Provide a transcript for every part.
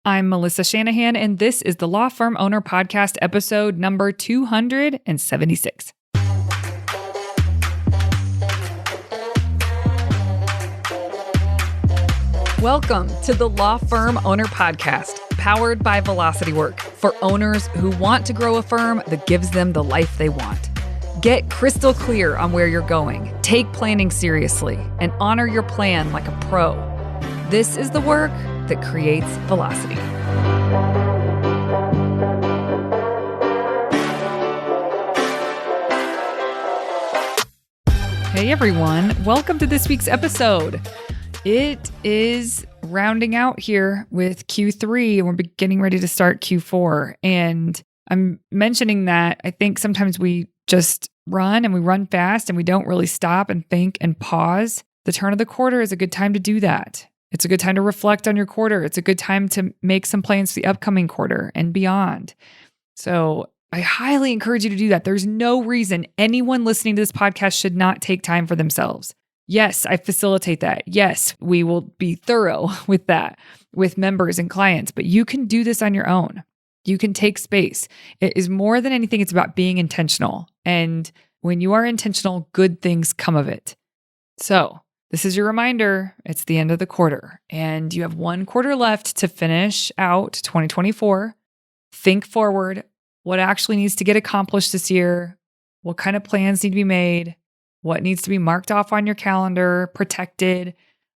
I'm Melissa Shanahan, and this is the Law Firm Owner Podcast, episode number 276. Welcome to the Law Firm Owner Podcast, powered by Velocity Work, for owners who want to grow a firm that gives them the life they want. Get crystal clear on where you're going, take planning seriously, and honor your plan like a pro. This is the work that creates velocity. Hey everyone, welcome to this week's episode. It is rounding out here with Q3 and we're getting ready to start Q4. And I'm mentioning that I think sometimes we just run and we run fast and we don't really stop and think and pause. The turn of the quarter is a good time to do that. It's a good time to reflect on your quarter. It's a good time to make some plans for the upcoming quarter and beyond. So I highly encourage you to do that. There's no reason anyone listening to this podcast should not take time for themselves. Yes, I facilitate that. Yes, we will be thorough with that with members and clients, but you can do this on your own. You can take space. It is more than anything, it's about being intentional. And when you are intentional, good things come of it. So this is your reminder. It's the end of the quarter and you have one quarter left to finish out 2024. Think forward. What actually needs to get accomplished this year? What kind of plans need to be made? What needs to be marked off on your calendar, protected?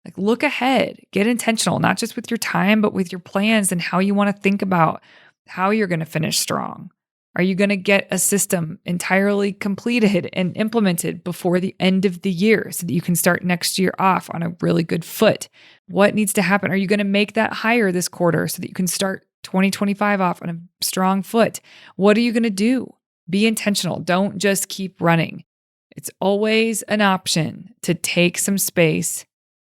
Like, look ahead, get intentional, not just with your time, but with your plans and how you want to think about how you're going to finish strong. Are you going to get a system entirely completed and implemented before the end of the year so that you can start next year off on a really good foot? What needs to happen? Are you going to make that higher this quarter so that you can start 2025 off on a strong foot? What are you going to do? Be intentional. Don't just keep running. It's always an option to take some space,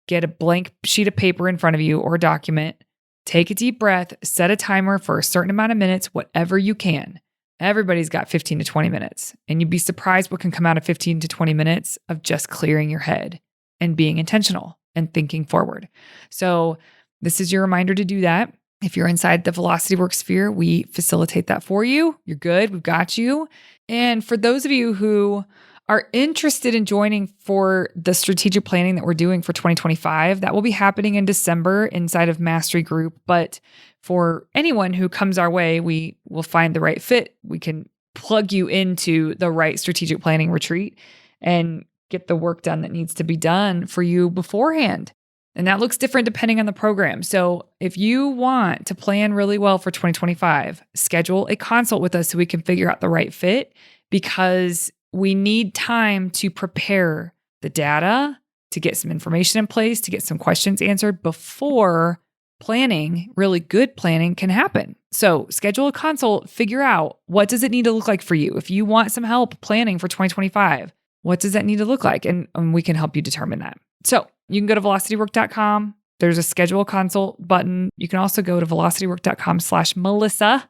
get a blank sheet of paper in front of you or a document, take a deep breath, set a timer for a certain amount of minutes, whatever you can. Everybody's got 15 to 20 minutes, and you'd be surprised what can come out of 15 to 20 minutes of just clearing your head and being intentional and thinking forward. So this is your reminder to do that. If you're inside the Velocity Work sphere, we facilitate that for you. You're good. We've got you. And for those of you who are interested in joining for the strategic planning that we're doing for 2025, that will be happening in December inside of Mastery Group. But for anyone who comes our way, we will find the right fit. We can plug you into the right strategic planning retreat and get the work done that needs to be done for you beforehand. And that looks different depending on the program. So if you want to plan really well for 2025, schedule a consult with us so we can figure out the right fit, because we need time to prepare the data, to get some information in place, to get some questions answered before planning, really good planning, can happen. So schedule a consult, figure out what does it need to look like for you. If you want some help planning for 2025, what does that need to look like? And we can help you determine that. So you can go to velocitywork.com. There's a schedule consult button. You can also go to velocitywork.com/Melissa,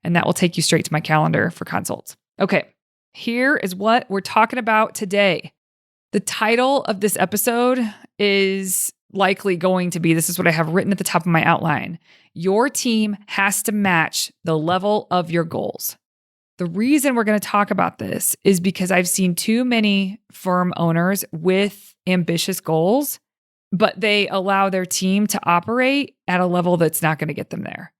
and that will take you straight to my calendar for consults. Okay. Here is what we're talking about today. The title of this episode is likely going to be, this is what I have written at the top of my outline: your team has to match the level of your goals. The reason we're going to talk about this is because I've seen too many firm owners with ambitious goals, but they allow their team to operate at a level that's not going to get them there.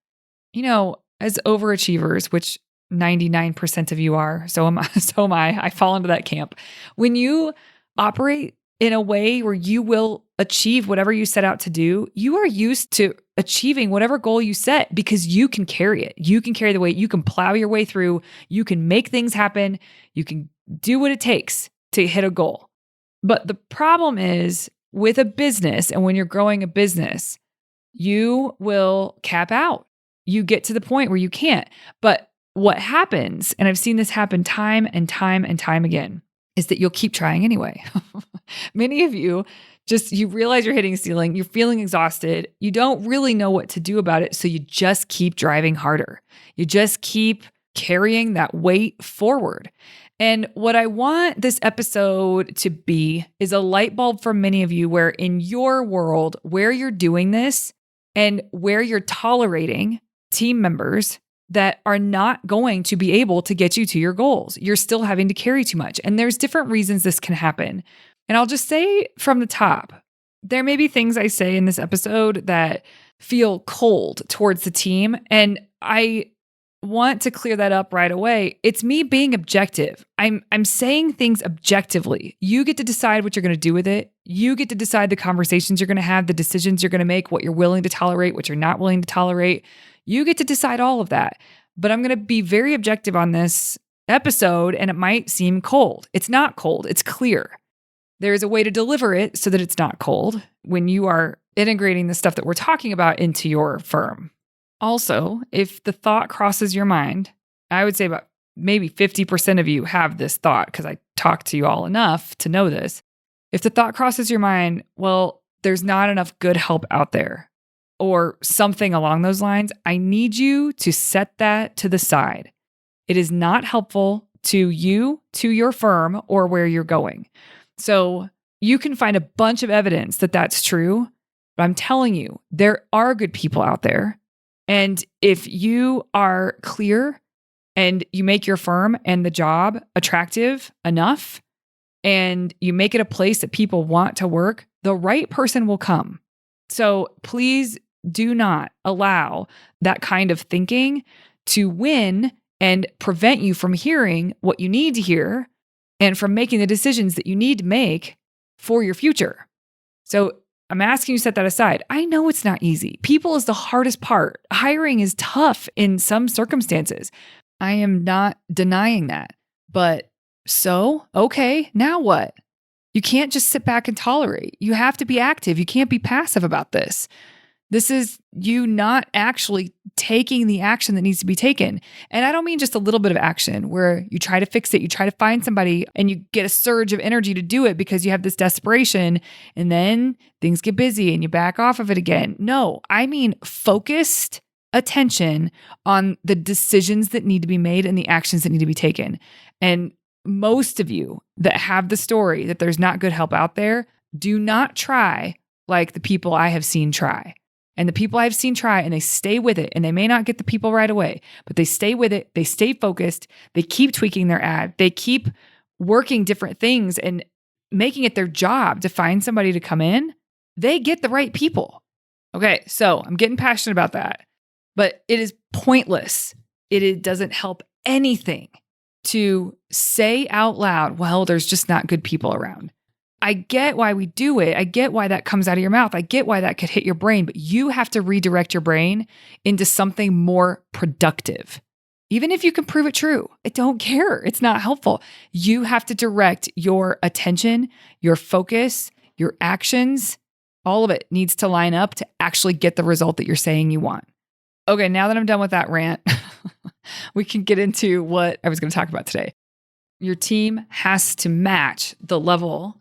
You know, as overachievers, which 99% of you are, so am I. I fall into that camp. When you operate in a way where you will achieve whatever you set out to do, you are used to achieving whatever goal you set because you can carry it. You can carry the weight. You can plow your way through. You can make things happen. You can do what it takes to hit a goal. But the problem is with a business, and when you're growing a business, you will cap out. You get to the point where you can't. But what happens, and I've seen this happen time and time and time again, is that you'll keep trying anyway. Many of you you realize you're hitting a ceiling, you're feeling exhausted, you don't really know what to do about it, so you just keep driving harder. You just keep carrying that weight forward. And what I want this episode to be is a light bulb for many of you where in your world, where you're doing this, and where you're tolerating team members that are not going to be able to get you to your goals. You're still having to carry too much. And there's different reasons this can happen. And I'll just say from the top, there may be things I say in this episode that feel cold towards the team. And I want to clear that up right away. It's me being objective. I'm saying things objectively. You get to decide what you're going to do with it. You get to decide the conversations you're going to have, the decisions you're going to make, what you're willing to tolerate, what you're not willing to tolerate. You get to decide all of that. But I'm going to be very objective on this episode, and it might seem cold. It's not cold. It's clear. There is a way to deliver it so that it's not cold when you are integrating the stuff that we're talking about into your firm. Also, if the thought crosses your mind, I would say about maybe 50% of you have this thought because I talk to you all enough to know this. If the thought crosses your mind, well, there's not enough good help out there or something along those lines, I need you to set that to the side. It is not helpful to you, to your firm, or where you're going. So you can find a bunch of evidence that that's true, but I'm telling you, there are good people out there. And if you are clear and you make your firm and the job attractive enough, and you make it a place that people want to work, the right person will come. So please do not allow that kind of thinking to win and prevent you from hearing what you need to hear and from making the decisions that you need to make for your future. So I'm asking you to set that aside. I know it's not easy. People is the hardest part. Hiring is tough in some circumstances. I am not denying that. But so, okay, now what? You can't just sit back and tolerate. You have to be active. You can't be passive about this. This is you not actually taking the action that needs to be taken. And I don't mean just a little bit of action where you try to fix it, you try to find somebody and you get a surge of energy to do it because you have this desperation and then things get busy and you back off of it again. No, I mean focused attention on the decisions that need to be made and the actions that need to be taken. And most of you that have the story that there's not good help out there, do not try like the people I have seen try. And the people I've seen try and they stay with it, and they may not get the people right away, but they stay with it. They stay focused. They keep tweaking their ad. They keep working different things and making it their job to find somebody to come in. They get the right people. Okay, so I'm getting passionate about that, but it is pointless. It doesn't help anything to say out loud, well, there's just not good people around. I get why we do it. I get why that comes out of your mouth. I get why that could hit your brain, but you have to redirect your brain into something more productive. Even if you can prove it true, I don't care. It's not helpful. You have to direct your attention, your focus, your actions. All of it needs to line up to actually get the result that you're saying you want. Okay, now that I'm done with that rant, we can get into what I was going to talk about today. Your team has to match the level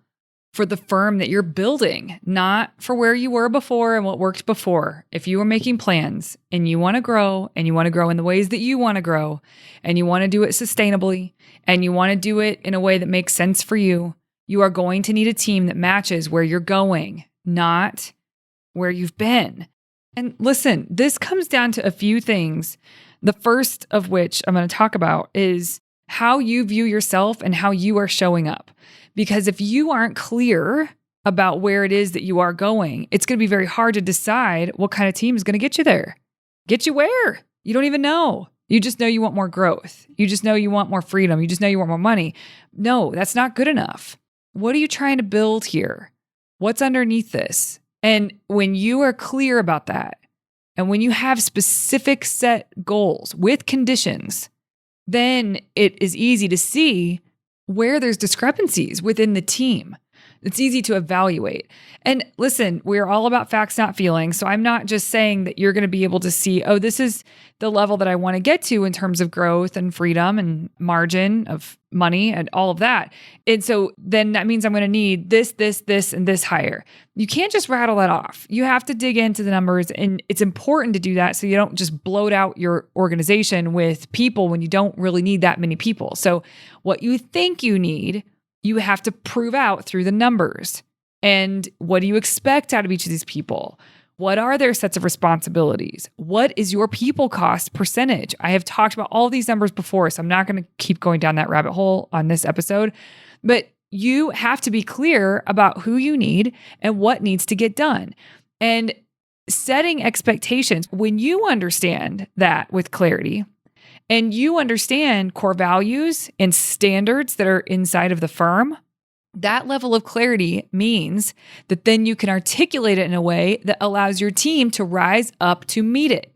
for the firm that you're building, not for where you were before and what worked before. If you are making plans and you want to grow and you want to grow in the ways that you want to grow and you want to do it sustainably and you want to do it in a way that makes sense for you, you are going to need a team that matches where you're going, not where you've been. And listen, this comes down to a few things. The first of which I'm going to talk about is how you view yourself and how you are showing up. Because if you aren't clear about where it is that you are going, it's going to be very hard to decide what kind of team is going to get you there. Get you where? You don't even know. You just know you want more growth. You just know you want more freedom. You just know you want more money. No, that's not good enough. What are you trying to build here? What's underneath this? And when you are clear about that, and when you have specific set goals with conditions, then it is easy to see where there's discrepancies within the team. It's easy to evaluate. And listen, we're all about facts, not feelings. So I'm not just saying that you're going to be able to see, oh, this is the level that I want to get to in terms of growth and freedom and margin of money and all of that. And so then that means I'm going to need this, and this higher. You can't just rattle that off. You have to dig into the numbers, and it's important to do that so you don't just bloat out your organization with people when you don't really need that many people. So what you think you need, you have to prove out through the numbers. And what do you expect out of each of these people? What are their sets of responsibilities? What is your people cost percentage? I have talked about all these numbers before, so I'm not going to keep going down that rabbit hole on this episode, but you have to be clear about who you need and what needs to get done. And setting expectations, when you understand that with clarity and you understand core values and standards that are inside of the firm, that level of clarity means that then you can articulate it in a way that allows your team to rise up to meet it.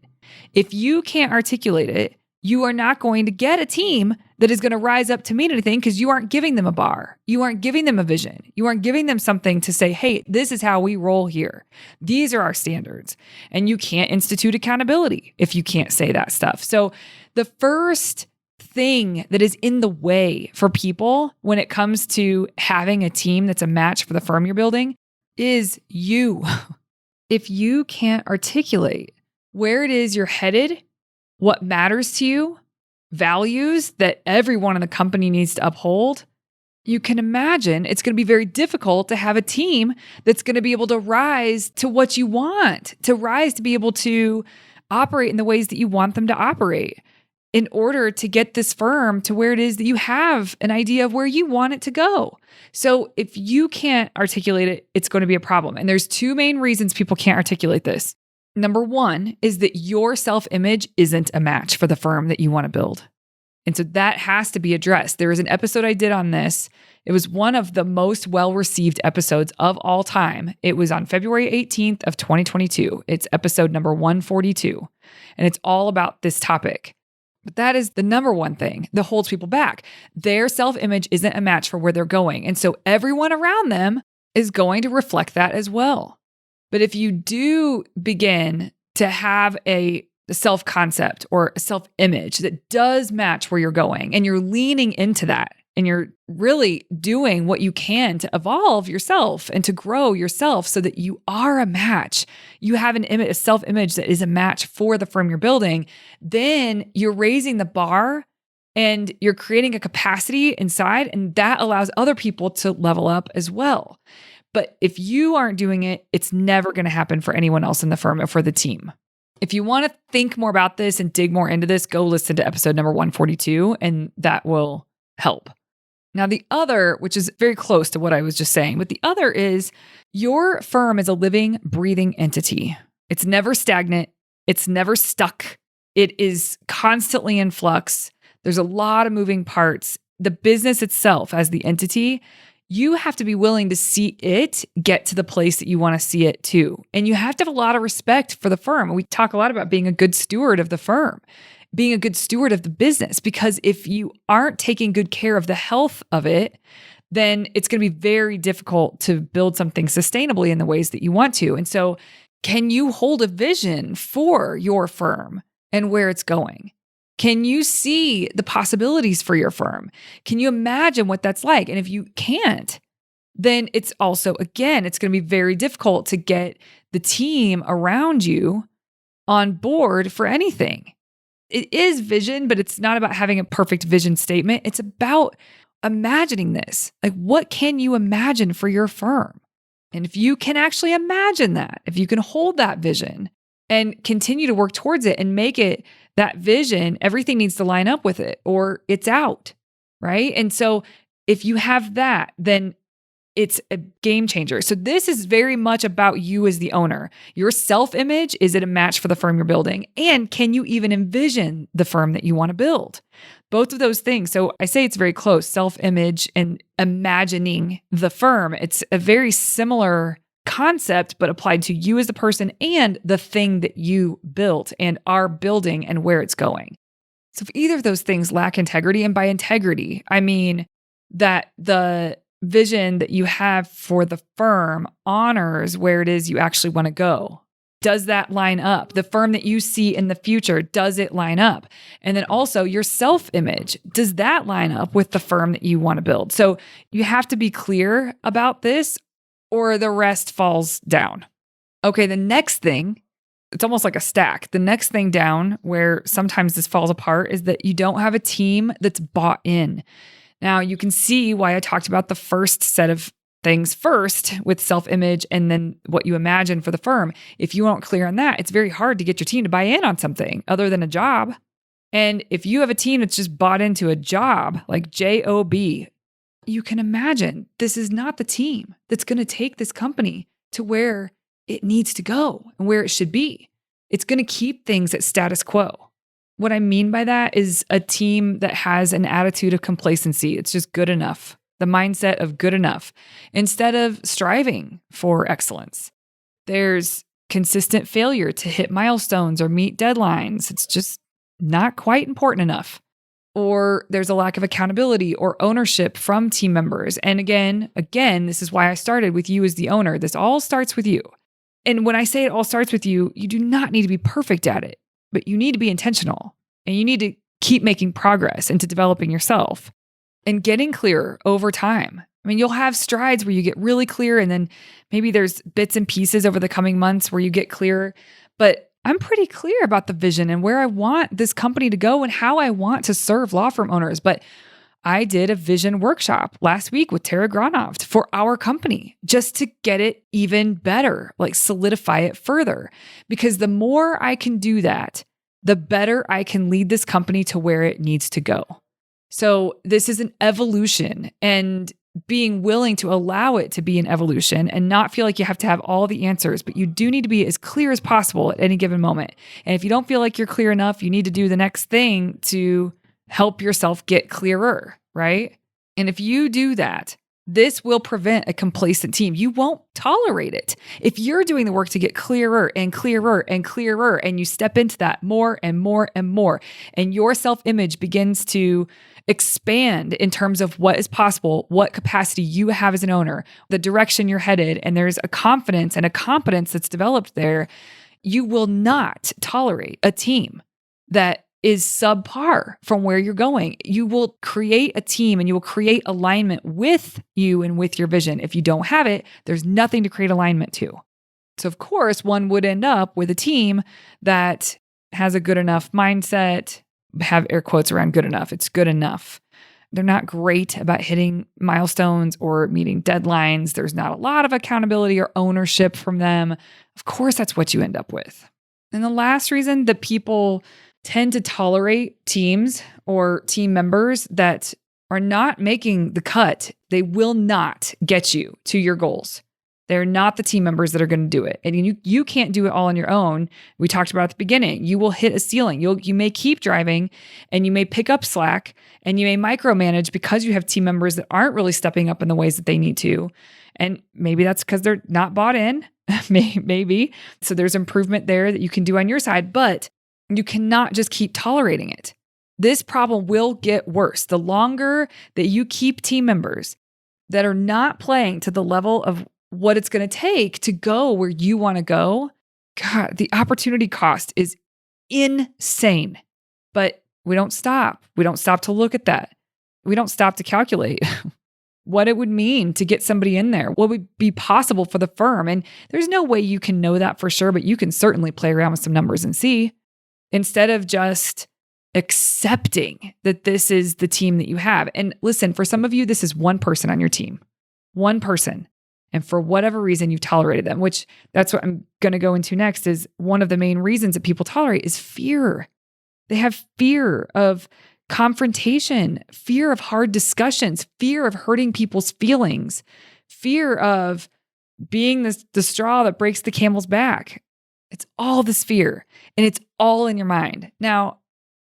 If you can't articulate it, you are not going to get a team that is going to rise up to meet anything because you aren't giving them a bar. You aren't giving them a vision. You aren't giving them something to say, hey, this is how we roll here. These are our standards. And you can't institute accountability if you can't say that stuff. So the first thing that is in the way for people when it comes to having a team that's a match for the firm you're building is you. If you can't articulate where it is you're headed, what matters to you, values that everyone in the company needs to uphold, you can imagine it's going to be very difficult to have a team that's going to be able to rise to what you want, to rise to be able to operate in the ways that you want them to operate, in order to get this firm to where it is that you have an idea of where you want it to go. So if you can't articulate it, it's going to be a problem. And there's two main reasons people can't articulate this. Number one is that your self-image isn't a match for the firm that you want to build. And so that has to be addressed. There was an episode I did on this. It was one of the most well-received episodes of all time. It was on February 18th of 2022. It's episode number 142. And it's all about this topic. But that is the number one thing that holds people back. Their self-image isn't a match for where they're going. And so everyone around them is going to reflect that as well. But if you do begin to have a self-concept or a self-image that does match where you're going, and you're leaning into that, and you're really doing what you can to evolve yourself and to grow yourself so that you are a match, you have a self-image that is a match for the firm you're building, then you're raising the bar and you're creating a capacity inside, and that allows other people to level up as well. But if you aren't doing it, it's never going to happen for anyone else in the firm or for the team. If you want to think more about this and dig more into this, go listen to episode number 142, and that will help. Now, the other, which is very close to what I was just saying, but the other is your firm is a living, breathing entity. It's never stagnant. It's never stuck. It is constantly in flux. There's a lot of moving parts. The business itself as the entity, you have to be willing to see it get to the place that you want to see it to. And you have to have a lot of respect for the firm. We talk a lot about being a good steward of the firm, being a good steward of the business, because if you aren't taking good care of the health of it, then it's going to be very difficult to build something sustainably in the ways that you want to. And so can you hold a vision for your firm and where it's going? Can you see the possibilities for your firm? Can you imagine what that's like? And if you can't, then it's also, again, it's going to be very difficult to get the team around you on board for anything. It is vision, but it's not about having a perfect vision statement. It's about imagining this. Like, what can you imagine for your firm? And if you can actually imagine that, if you can hold that vision and continue to work towards it and make it that vision, everything needs to line up with it or it's out, right? And so if you have that, then it's a game changer. So this is very much about you as the owner. Your self-image, is it a match for the firm you're building? And can you even envision the firm that you want to build? Both of those things. So I say it's very close, self-image and imagining the firm. It's a very similar concept, but applied to you as the person and the thing that you built and are building and where it's going. So if either of those things lack integrity, and by integrity, I mean that the vision that you have for the firm honors where it is you actually want to go. Does that line up? The firm that you see in the future, does it line up? And then also your self-image, does that line up with the firm that you want to build? So you have to be clear about this or the rest falls down. Okay, the next thing, it's almost like a stack. The next thing down where sometimes this falls apart is that you don't have a team that's bought in. Now, you can see why I talked about the first set of things first with self-image and then what you imagine for the firm. If you aren't clear on that, it's very hard to get your team to buy in on something other than a job. And if you have a team that's just bought into a job, like job, you can imagine this is not the team that's going to take this company to where it needs to go and where it should be. It's going to keep things at status quo. What I mean by that is a team that has an attitude of complacency. It's just good enough. The mindset of good enough instead of striving for excellence. There's consistent failure to hit milestones or meet deadlines. It's just not quite important enough. Or there's a lack of accountability or ownership from team members. And again, this is why I started with you as the owner. This all starts with you. And when I say it all starts with you, you do not need to be perfect at it, but you need to be intentional and you need to keep making progress into developing yourself and getting clearer over time. I mean, you'll have strides where you get really clear and then maybe there's bits and pieces over the coming months where you get clearer, but I'm pretty clear about the vision and where I want this company to go and how I want to serve law firm owners. But I did a vision workshop last week with Tara Gronoff for our company just to get it even better, like solidify it further. Because the more I can do that, the better I can lead this company to where it needs to go. So this is an evolution, and being willing to allow it to be an evolution and not feel like you have to have all the answers, but you do need to be as clear as possible at any given moment. And if you don't feel like you're clear enough, you need to do the next thing to help yourself get clearer, right? And if you do that, this will prevent a complacent team. You won't tolerate it. If you're doing the work to get clearer and clearer and clearer, and you step into that more and more and more, and your self-image begins to expand in terms of what is possible, what capacity you have as an owner, the direction you're headed, and there's a confidence and a competence that's developed there, you will not tolerate a team that is subpar from where you're going. You will create a team and you will create alignment with you and with your vision. If you don't have it, there's nothing to create alignment to. So of course, one would end up with a team that has a good enough mindset, have air quotes around good enough. It's good enough. They're not great about hitting milestones or meeting deadlines. There's not a lot of accountability or ownership from them. Of course, that's what you end up with. And the last reason that people tend to tolerate teams or team members that are not making the cut, they will not get you to your goals. They're not the team members that are going to do it. And you can't do it all on your own. We talked about at the beginning. You will hit a ceiling. You may keep driving and you may pick up slack and you may micromanage because you have team members that aren't really stepping up in the ways that they need to. And maybe that's because they're not bought in, maybe. So there's improvement there that you can do on your side, but you cannot just keep tolerating it. This problem will get worse. The longer that you keep team members that are not playing to the level of what it's going to take to go where you want to go, God, the opportunity cost is insane. But we don't stop. We don't stop to look at that. We don't stop to calculate what it would mean to get somebody in there, what would be possible for the firm. And there's no way you can know that for sure, but you can certainly play around with some numbers and see, instead of just accepting that this is the team that you have. And listen, for some of you, this is one person on your team, one person. And for whatever reason, you've tolerated them, which that's what I'm going to go into next, is one of the main reasons that people tolerate is fear. They have fear of confrontation, fear of hard discussions, fear of hurting people's feelings, fear of being the straw that breaks the camel's back. It's all this fear, and it's all in your mind. Now,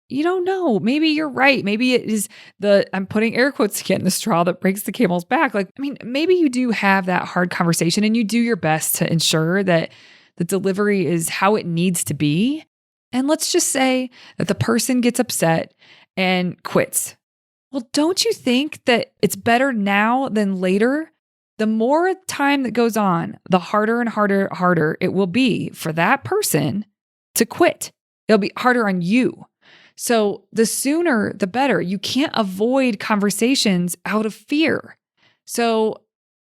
you don't know. Maybe you're right. Maybe it is I'm putting air quotes again, the straw that breaks the camel's back. Maybe you do have that hard conversation and you do your best to ensure that the delivery is how it needs to be. And let's just say that the person gets upset and quits. Well, don't you think that it's better now than later? The more time that goes on, the harder and harder it will be for that person to quit. It'll be harder on you. So the sooner, the better. You can't avoid conversations out of fear. So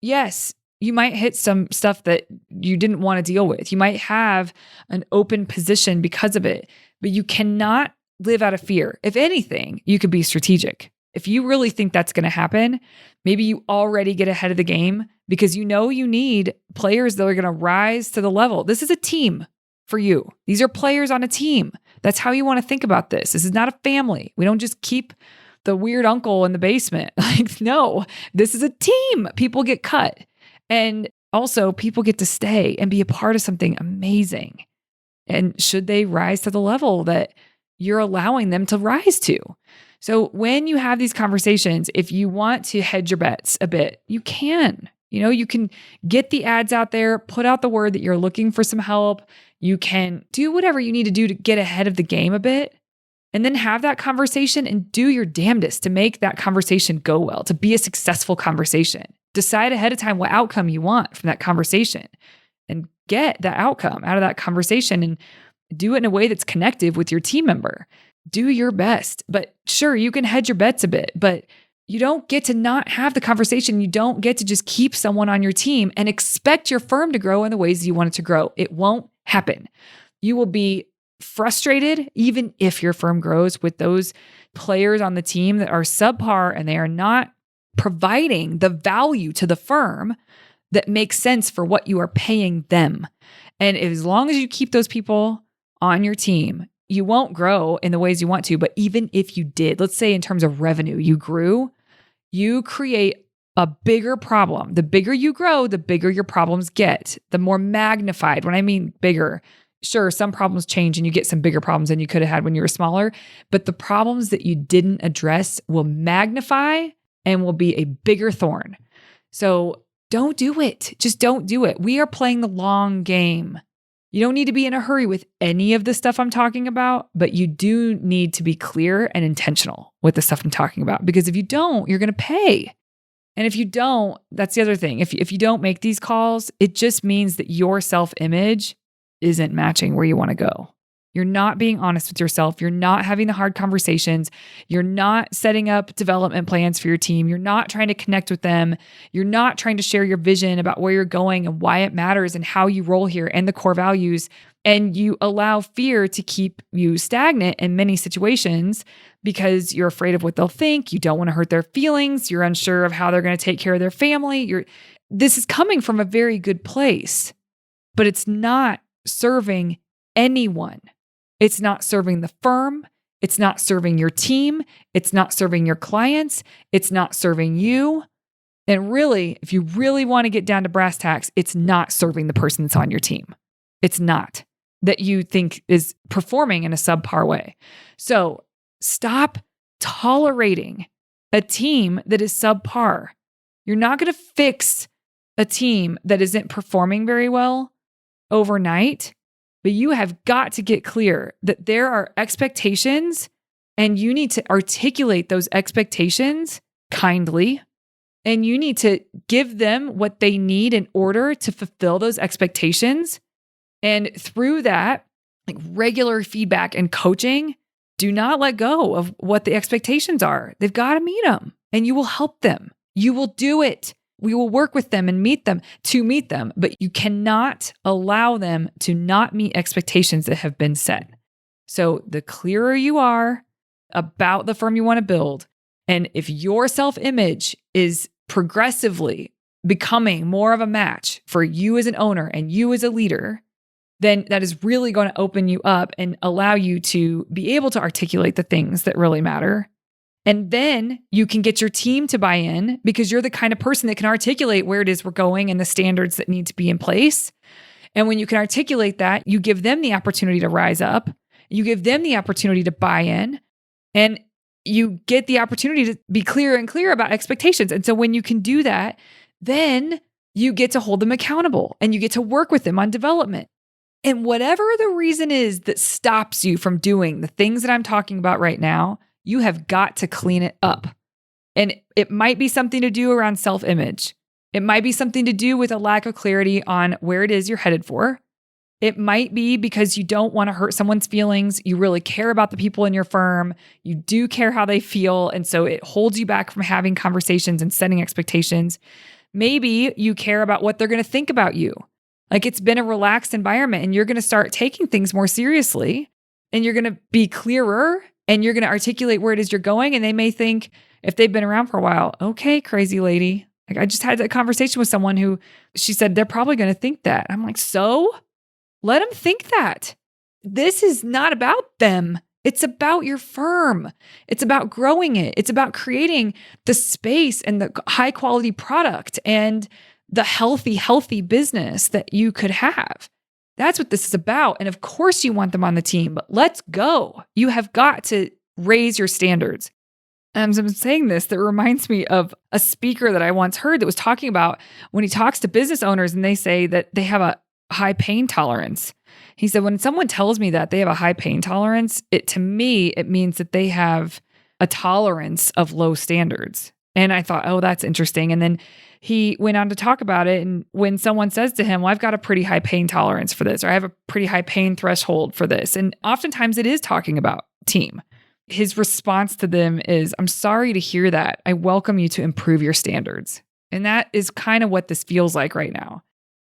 yes, you might hit some stuff that you didn't want to deal with. You might have an open position because of it, but you cannot live out of fear. If anything, you could be strategic. if you really think that's going to happen, maybe you already get ahead of the game because you know you need players that are going to rise to the level. This is a team for you. These are players on a team. That's how you want to think about this. This is not a family. We don't just keep the weird uncle in the basement. Like, no, this is a team. People get cut. And also people get to stay and be a part of something amazing. And should they rise to the level that you're allowing them to rise to? So when you have these conversations, if you want to hedge your bets a bit, you can. You can get the ads out there, put out the word that you're looking for some help. You can do whatever you need to do to get ahead of the game a bit, and then have that conversation and do your damnedest to make that conversation go well, to be a successful conversation. Decide ahead of time what outcome you want from that conversation and get that outcome out of that conversation and do it in a way that's connective with your team member. Do your best. But sure, you can hedge your bets a bit, but you don't get to not have the conversation. You don't get to just keep someone on your team and expect your firm to grow in the ways you want it to grow. It won't happen. You will be frustrated even if your firm grows with those players on the team that are subpar and they are not providing the value to the firm that makes sense for what you are paying them. And as long as you keep those people on your team, you won't grow in the ways you want to. But even if you did, let's say in terms of revenue, you grew, you create a bigger problem. The bigger you grow, the bigger your problems get, the more magnified. When I mean bigger, sure, some problems change and you get some bigger problems than you could have had when you were smaller, but the problems that you didn't address will magnify and will be a bigger thorn. So don't do it. Just don't do it. We are playing the long game. You don't need to be in a hurry with any of the stuff I'm talking about, but you do need to be clear and intentional with the stuff I'm talking about, because if you don't, you're going to pay. And if you don't, that's the other thing. If you don't make these calls, it just means that your self-image isn't matching where you want to go. You're not being honest with yourself. You're not having the hard conversations. You're not setting up development plans for your team. You're not trying to connect with them. You're not trying to share your vision about where you're going and why it matters and how you roll here and the core values. And you allow fear to keep you stagnant in many situations because you're afraid of what they'll think. You don't want to hurt their feelings. You're unsure of how they're going to take care of their family. This is coming from a very good place, but it's not serving anyone. It's not serving the firm. It's not serving your team. It's not serving your clients. It's not serving you. And really, if you really want to get down to brass tacks, it's not serving the person that's on your team. It's not, that you think is performing in a subpar way. So stop tolerating a team that is subpar. You're not going to fix a team that isn't performing very well overnight. But you have got to get clear that there are expectations and you need to articulate those expectations kindly. And you need to give them what they need in order to fulfill those expectations. And through that, like regular feedback and coaching, do not let go of what the expectations are. They've got to meet them and you will help them. You will do it. We will work with them and meet them, but you cannot allow them to not meet expectations that have been set. So the clearer you are about the firm you want to build, and if your self-image is progressively becoming more of a match for you as an owner and you as a leader, then that is really going to open you up and allow you to be able to articulate the things that really matter. And then you can get your team to buy in because you're the kind of person that can articulate where it is we're going and the standards that need to be in place. And when you can articulate that, you give them the opportunity to rise up. You give them the opportunity to buy in, and you get the opportunity to be clear and clear about expectations. And so when you can do that, then you get to hold them accountable and you get to work with them on development. And whatever the reason is that stops you from doing the things that I'm talking about right now, you have got to clean it up. And it might be something to do around self-image. It might be something to do with a lack of clarity on where it is you're headed for. It might be because you don't want to hurt someone's feelings. You really care about the people in your firm. You do care how they feel. And so it holds you back from having conversations and setting expectations. Maybe you care about what they're going to think about you. Like it's been a relaxed environment and you're going to start taking things more seriously and you're going to be clearer and you're going to articulate where it is you're going. And they may think If they've been around for a while, okay, crazy lady. Like I just had a conversation with someone who she said, they're probably going to think that. I'm like, so let them think that. This is not about them. It's about your firm. It's about growing it. It's about creating the space and the high quality product and the healthy business that you could have. That's what this is about. And of course you want them on the team, but let's go. You have got to raise your standards. As I'm saying this, that reminds me of a speaker that I once heard that was talking about when he talks to business owners and they say that they have a high pain tolerance. He said, when someone tells me that they have a high pain tolerance, to me, it means that they have a tolerance of low standards. And I thought, oh, that's interesting. And then he went on to talk about it. And when someone says to him, well, I've got a pretty high pain tolerance for this, or I have a pretty high pain threshold for this. And oftentimes it is talking about team. His response to them is, I'm sorry to hear that. I welcome you to improve your standards. And that is kind of what this feels like right now.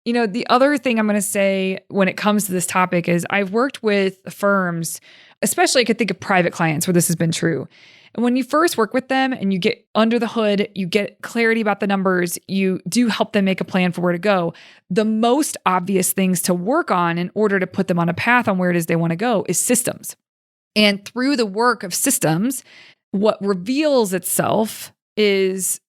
You know, the other thing I'm going to say when it comes to this topic is I've worked with firms, especially I could think of private clients where this has been true. And when you first work with them and you get under the hood, you get clarity about the numbers, you do help them make a plan for where to go. The most obvious things to work on in order to put them on a path on where it is they want to go is systems. And through the work of systems, what reveals itself is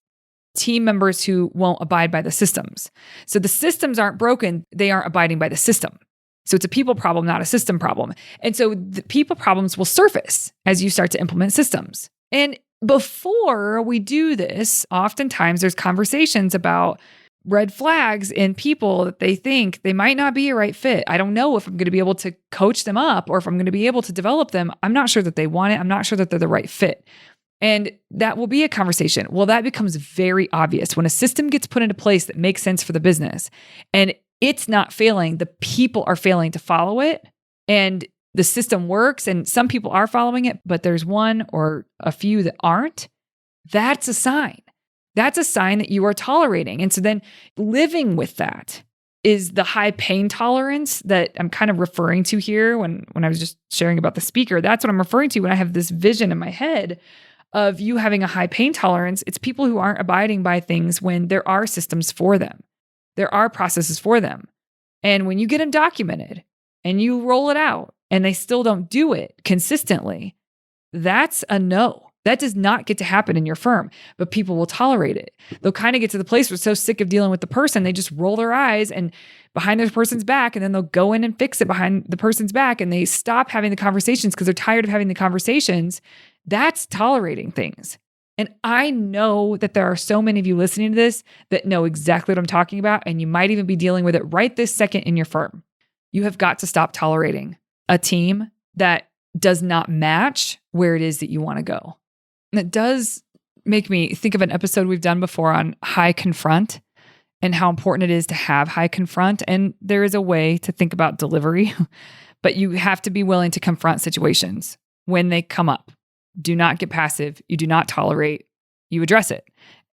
team members who won't abide by the systems. So the systems aren't broken, they aren't abiding by the system. So it's a people problem, not a system problem. And so the people problems will surface as you start to implement systems. And before we do this, oftentimes there's conversations about red flags in people that they think they might not be a right fit. I don't know if I'm going to be able to coach them up or if I'm going to be able to develop them. I'm not sure that they want it. I'm not sure that they're the right fit. And that will be a conversation. Well, that becomes very obvious when a system gets put into place that makes sense for the business and it's not failing. The people are failing to follow it and the system works and some people are following it, but there's one or a few that aren't. That's a sign. That's a sign that you are tolerating. And so then living with that is the high pain tolerance that I'm kind of referring to here when I was just sharing about the speaker. That's what I'm referring to when I have this vision in my head of you having a high pain tolerance. It's people who aren't abiding by things when there are systems for them. There are processes for them. And when you get them documented and you roll it out and they still don't do it consistently, that's a no. That does not get to happen in your firm, but people will tolerate it. They'll kind of get to the place where they're so sick of dealing with the person, they just roll their eyes and behind the person's back, and then they'll go in and fix it behind the person's back, and they stop having the conversations because they're tired of having the conversations. That's tolerating things. And I know that there are so many of you listening to this that know exactly what I'm talking about, and you might even be dealing with it right this second in your firm. You have got to stop tolerating a team that does not match where it is that you want to go. And it does make me think of an episode we've done before on high confront and how important it is to have high confront. And there is a way to think about delivery, but you have to be willing to confront situations when they come up. Do not get passive. You do not tolerate. You address it.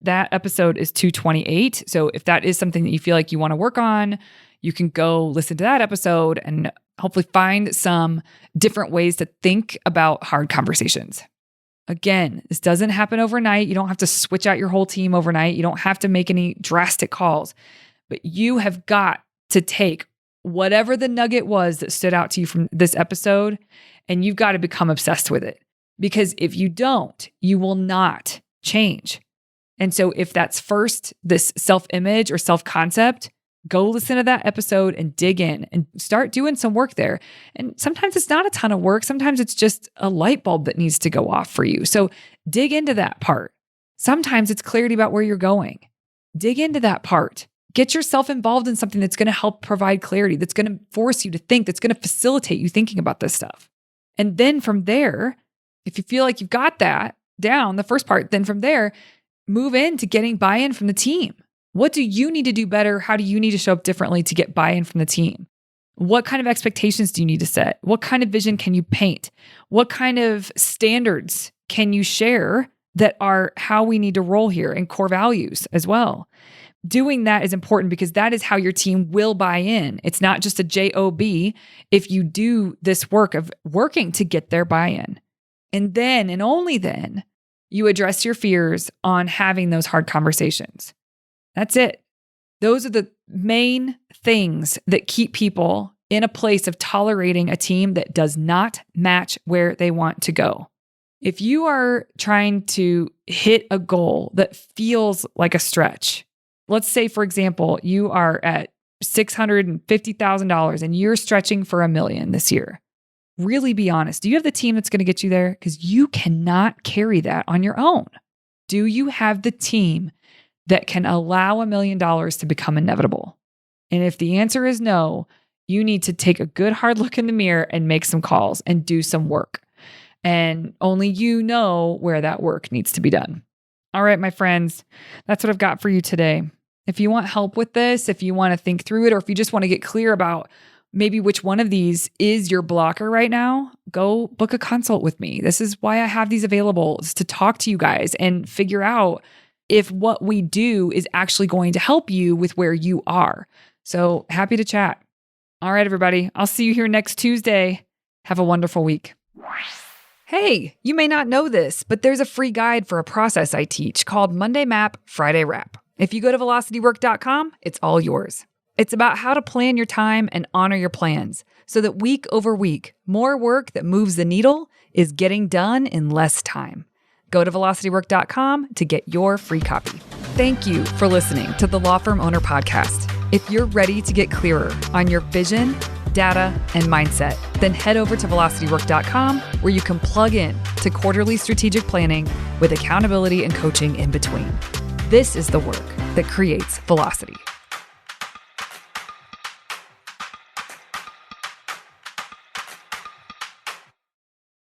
That episode is 228. So if that is something that you feel like you want to work on, you can go listen to that episode and hopefully find some different ways to think about hard conversations. Again, this doesn't happen overnight. You don't have to switch out your whole team overnight. You don't have to make any drastic calls, but you have got to take whatever the nugget was that stood out to you from this episode, and you've got to become obsessed with it. Because if you don't, you will not change. And so if that's first this self-image or self-concept, go listen to that episode and dig in and start doing some work there. And sometimes it's not a ton of work. Sometimes it's just a light bulb that needs to go off for you. So dig into that part. Sometimes it's clarity about where you're going. Dig into that part. Get yourself involved in something that's going to help provide clarity, that's going to force you to think, that's going to facilitate you thinking about this stuff. And then from there, if you feel like you've got that down, the first part, then from there, move into getting buy-in from the team. What do you need to do better? How do you need to show up differently to get buy-in from the team? What kind of expectations do you need to set? What kind of vision can you paint? What kind of standards can you share that are how we need to roll here and core values as well? Doing that is important because that is how your team will buy in. It's not just a job if you do this work of working to get their buy-in. And then, and only then, You address your fears on having those hard conversations. That's it. Those are the main things that keep people in a place of tolerating a team that does not match where they want to go. If you are trying to hit a goal that feels like a stretch, let's say, for example, you are at $650,000 and you're stretching for $1 million this year. Really be honest. Do you have the team that's going to get you there? Because you cannot carry that on your own. Do you have the team that can allow $1 million to become inevitable? And if the answer is no, you need to take a good hard look in the mirror and make some calls and do some work. And only you know where that work needs to be done. All right, my friends, that's what I've got for you today. If you want help with this, if you want to think through it, or if you just want to get clear about maybe which one of these is your blocker right now, go book a consult with me. This is why I have these available, is to talk to you guys and figure out if what we do is actually going to help you with where you are. So happy to chat. All right, everybody. I'll see you here next Tuesday. Have a wonderful week. Hey, you may not know this, but there's a free guide for a process I teach called Monday Map, Friday Wrap. If you go to velocitywork.com, it's all yours. It's about how to plan your time and honor your plans so that week over week, more work that moves the needle is getting done in less time. Go to velocitywork.com to get your free copy. Thank you for listening to the Law Firm Owner Podcast. If you're ready to get clearer on your vision, data, and mindset, then head over to velocitywork.com where you can plug in to quarterly strategic planning with accountability and coaching in between. This is the work that creates velocity.